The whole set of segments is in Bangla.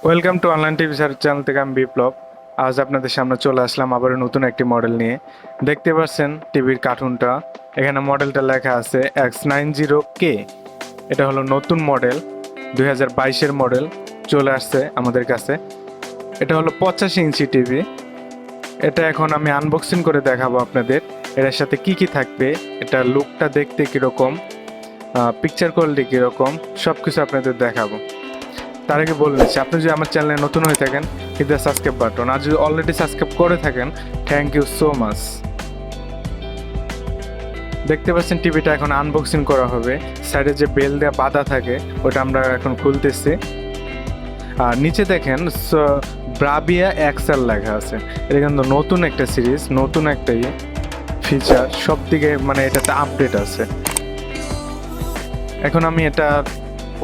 Welcome to online TV search channel থেকে আমি বিপ্লব। আজ আপনাদের সামনে চলে আসলাম আবার নতুন একটি মডেল নিয়ে। দেখতে পাচ্ছেন টিভির কার্টুনটা, এখানে মডেলটা লেখা আছে X90K। এটা হলো নতুন মডেল, 2022-এর মডেল চলে আসছে আমাদের কাছে। এটা হলো 85 ইঞ্চি টিভি। এটা এখন আমি আনবক্সিং করে দেখাবো আপনাদের, এটার সাথে কি কি থাকবে, এটা লুকটা দেখতে কীরকম, পিকচার কোয়ালিটি কীরকম, সব কিছু আপনাদের দেখাবো। তার আগে বলে নিচ্ছি, আপনি যদি আমার চ্যানেলে নতুন হয়ে থাকেন হিট দ্য সাবস্ক্রাইব বাটন, আর যদি অলরেডি সাবস্ক্রাইব করে থাকেন থ্যাংক ইউ সো মাচ। দেখতে পাচ্ছেন টিভিটা এখন আনবক্সিং করা হবে। সাইডে যে বেল দেওয়া বাঁধা থাকে ওটা আমরা এখন খুলতেছি। আর নিচে দেখেন ব্রাভিয়া XR লেখা আছে। এটা কিন্তু নতুন একটা সিরিজ, নতুন একটা ফিচার, সব দিকে মানে এটাতে আপডেট আছে। এখন আমি এটা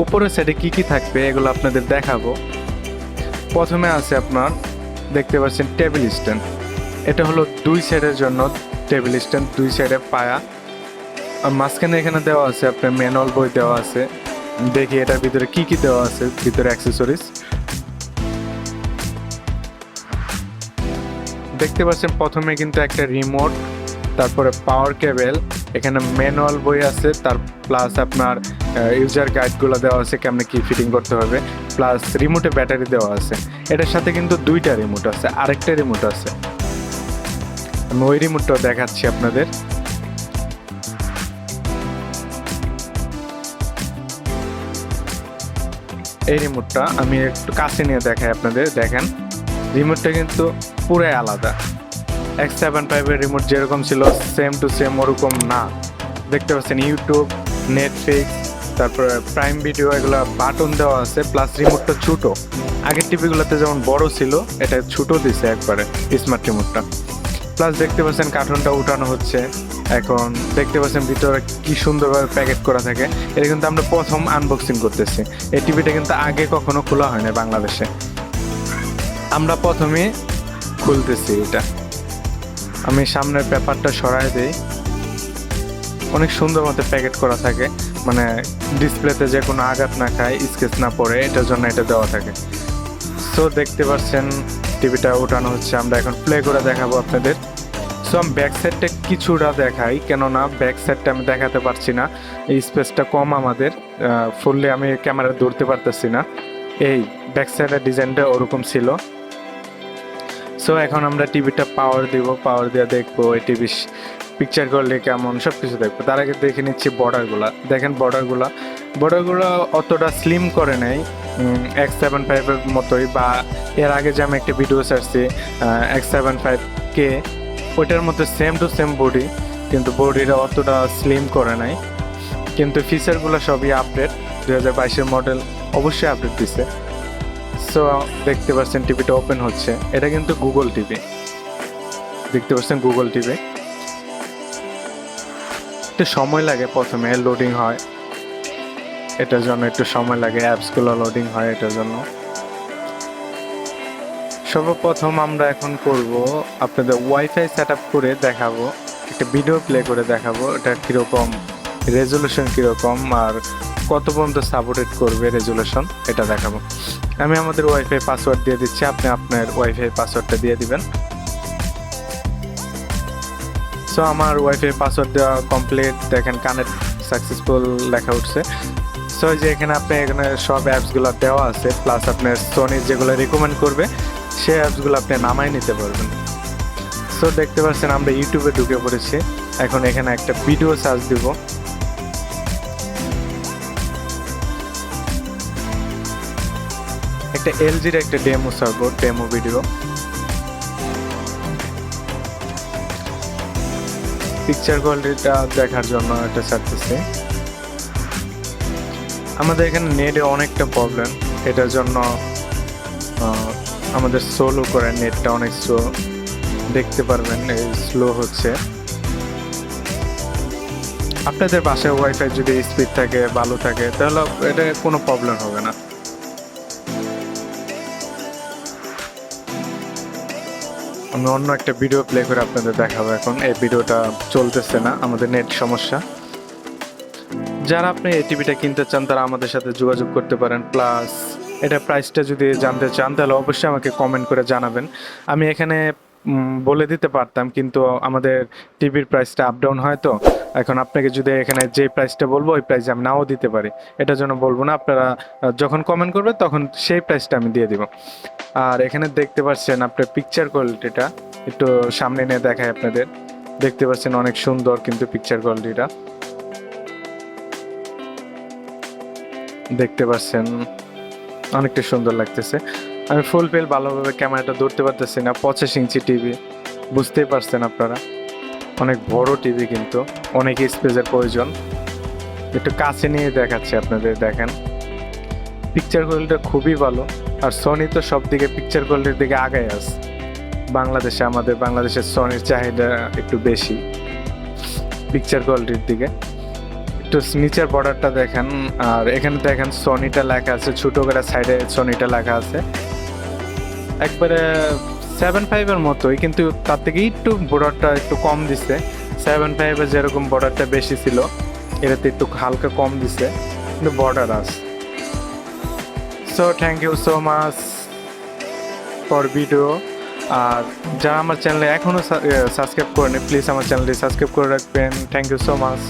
উপরের সাইডে কি কি থাকবে এগুলো আপনাদের দেখাবো। প্রথমে আছে আপনার দেখতে পাচ্ছেন টেবিল স্ট্যান্ড। এটা হলো দুই সাইডের জন্য টেবিল স্ট্যান্ড, দুই সাইডে পায়া। আর মাঝখানে এখানে দেওয়া আছে আপনার ম্যানুয়াল বই দেওয়া আছে। দেখি এটার ভিতরে কি কি দেওয়া আছে, ভিতরে অ্যাক্সেসরিজ দেখতে পাচ্ছেন। প্রথমে কিন্তু একটা রিমোট, তারপরে পাওয়ার কেবল, এখানে ম্যানুয়াল বই আছে, তার প্লাস আপনার ইউজার গাইডগুলো দেওয়া আছে কেমনে কি ফিটিং করতে হবে, প্লাস রিমোটে ব্যাটারি দেওয়া আছে। এটার সাথে কিন্তু দুইটা রিমোট আছে, আরেকটা রিমোট আছে, আমি ওই রিমোটটাও দেখাচ্ছি আপনাদের। এই রিমোটটা আমি একটু কাছে নিয়ে দেখাই আপনাদের। দেখেন রিমোটটা কিন্তু পুরাই আলাদা। X75-এর রিমোট যেরকম ছিল সেম টু সেম ওরকম না। দেখতে পাচ্ছেন ইউটিউব, নেটফ্লিক্স, তারপরে প্রাইম ভিডিও, এগুলো বাটন দেওয়া আছে, প্লাস রিমোটটা ছোটো। আগের টিভিগুলোতে যেমন বড় ছিল, এটা ছোটো দিছে একবারে স্মার্ট রিমোটটা। প্লাস দেখতে পাচ্ছেন কার্টুনটা উঠানো হচ্ছে। এখন দেখতে পাচ্ছেন ভিতরে কি সুন্দরভাবে প্যাকেট করা থাকে। এটা কিন্তু আমরা প্রথম আনবক্সিং করতেছি। এই টিভিটা কিন্তু আগে কখনো খোলা হয় না বাংলাদেশে, আমরা প্রথমে খুলতেছি এটা। আমি সামনের পেপারটা সরাই দিই, অনেক সুন্দর মতো প্যাকেট করা থাকে, মানে ডিসপ্লেতে যে কোনো আঘাত না খায়, স্কেচ না পড়ে, এটার জন্য এটা দেওয়া থাকে। সো দেখতে পাচ্ছেন টিভিটা ওঠানো হচ্ছে, আমরা এখন প্লে করে দেখাবো আপনাদের। সো আমি ব্যাক সাইডটা কিছুটা দেখাই, কেননা ব্যাক সাইডটা আমি দেখাতে পারছি না, এই স্পেসটা কম আমাদের, ফুললি আমি ক্যামেরা ধরতে পারতেছি না। এই ব্যাক সাইডের ডিজাইনটা ওরকম ছিল। সো এখন আমরা টিভিটা পাওয়ার দিব, পাওয়ার দিয়ে দেখবো এই টিভি পিকচার করলে কেমন, সব কিছু দেখবো। তার আগে দেখে নিচ্ছি বর্ডারগুলো। দেখেন বর্ডারগুলো অতটা স্লিম করে নেই, X75-এর মতোই, বা এর আগে যে আমি একটা ভিডিও ছাড়ছি X75K, ওইটার মধ্যে সেম টু সেম বডি, কিন্তু বডিটা অতটা স্লিম করে নাই। কিন্তু ফিচারগুলো সবই আপডেট, 2022-এর মডেল অবশ্যই আপডেট দিছে। সো দেখতে পাচ্ছেন টিভিটা ওপেন হচ্ছে। এটা কিন্তু গুগল টিভি, দেখতে পাচ্ছেন গুগল টিভি। একটু সময় লাগে, প্রথমে লোডিং হয়, এটার জন্য একটু সময় লাগে, অ্যাপসগুলো লোডিং হয় এটার জন্য। সর্বপ্রথম আমরা এখন করব আপনাদের ওয়াইফাই সেট আপ করে দেখাবো, একটা ভিডিও প্লে করে দেখাবো, এটা কীরকম রেজলিউশন কীরকম আর কত পর্যন্ত সাপোর্টেড করবে রেজলিউশন, এটা দেখাবো। আমি আমাদের ওয়াইফাই পাসওয়ার্ড দিয়ে দিচ্ছি, আপনি আপনার ওয়াইফাই পাসওয়ার্ডটা দিয়ে দিবেন। সো আমার ওয়াইফাই পাসওয়ার্ড দেওয়া কমপ্লিট। দেখেন কানেক্ট সাকসেসফুল লেখা উঠছে। সো যে এখানে এখানে সব অ্যাপসগুলো দেওয়া আছে, প্লাস আপনার সোনি যেগুলো রিকমেন্ড করবে সেই অ্যাপসগুলো আপনি নামাই নিতে পারবেন। সো দেখতে পাচ্ছেন আমরা ইউটিউবে ঢুকে পড়েছি। এখন এখানে একটা ভিডিও সার্চ দিব, একটা এলজির একটা demo server, demo video. Picture কোয়ালিটিটা দেখার জন্য এটা ছাড়তেছি। আমাদের এখানে নেটে অনেকটা প্রবলেম, এটার জন্য আমাদের স্লো করে, নেটটা অনেক স্লো, দেখতে পারবেন এই স্লো হচ্ছে। আপনাদের বাসায় ওয়াইফাই যদি স্পিড থাকে, ভালো থাকে, তাহলে এটা কোনো প্রবলেম হবে না। আমি অন্য একটা ভিডিও প্লে করে আপনাদের দেখাবো। এখন এই ভিডিওটা চলতেছে না, আমাদের নেট সমস্যা। যারা আপনি এই টিভিটা কিনতে চান তারা আমাদের সাথে যোগাযোগ করতে পারেন, প্লাস এটা প্রাইসটা যদি জানতে চান তাহলে অবশ্যই আমাকে কমেন্ট করে জানাবেন। আমি এখানে বলে দিতে পারতাম, কিন্তু আমাদের টিভির প্রাইসটা আপ ডাউন হয়, তো এখন আপনাকে যদি এখানে যে প্রাইসটা বলবো ওই প্রাইসে আমি নাও দিতে পারি, এটার জন্য বলবো না। আপনারা যখন কমেন্ট করবে তখন সেই প্রাইসটা আমি দিয়ে দিব। আর এখানে দেখতে পাচ্ছেন আপনার পিকচার কোয়ালিটিটা, একটু সামনে নিয়ে দেখায় আপনাদের। দেখতে পাচ্ছেন অনেক সুন্দর কিন্তু পিকচার কোয়ালিটিটা, দেখতে পাচ্ছেন অনেকটা সুন্দর লাগতেছে। আমি ফুল ফিল ভালোভাবে ক্যামেরাটা ধরতে পারতেছি না, 25 ইঞ্চি টিভি, বুঝতেই পারছেন আপনারা, অনেক বড় টিভি, কিন্তু অনেক স্পেসের প্রয়োজন। একটু কাছে নিয়ে দেখাচ্ছি আপনাদের, দেখেন পিকচার কোয়ালিটিটা খুবই ভালো। আর সনি তো সব দিকে পিকচার কোয়ালিটির দিকে আগায় আছে। বাংলাদেশে আমাদের বাংলাদেশের সনির চাহিদা একটু বেশি পিকচার কোয়ালিটির দিকে। একটু নিচের বর্ডারটা দেখেন, আর এখানে দেখেন সনিটা লেখা আছে, ছোট করে সাইডে সনিটা লেখা আছে, একবারে 7.5 মতোই, কিন্তু তার থেকে একটু বর্ডারটা একটু কম দিছে। 7.5 যেরকম বর্ডারটা বেশি ছিল, এটাতে একটু হালকা কম দিছে, কিন্তু বর্ডার আছে। So thank you so much for video. আর যারা আমার চ্যানেলে এখনও সাবস্ক্রাইব করেনি, প্লিজ আমার চ্যানেলটি সাবস্ক্রাইব করে রাখবেন। Thank you so much.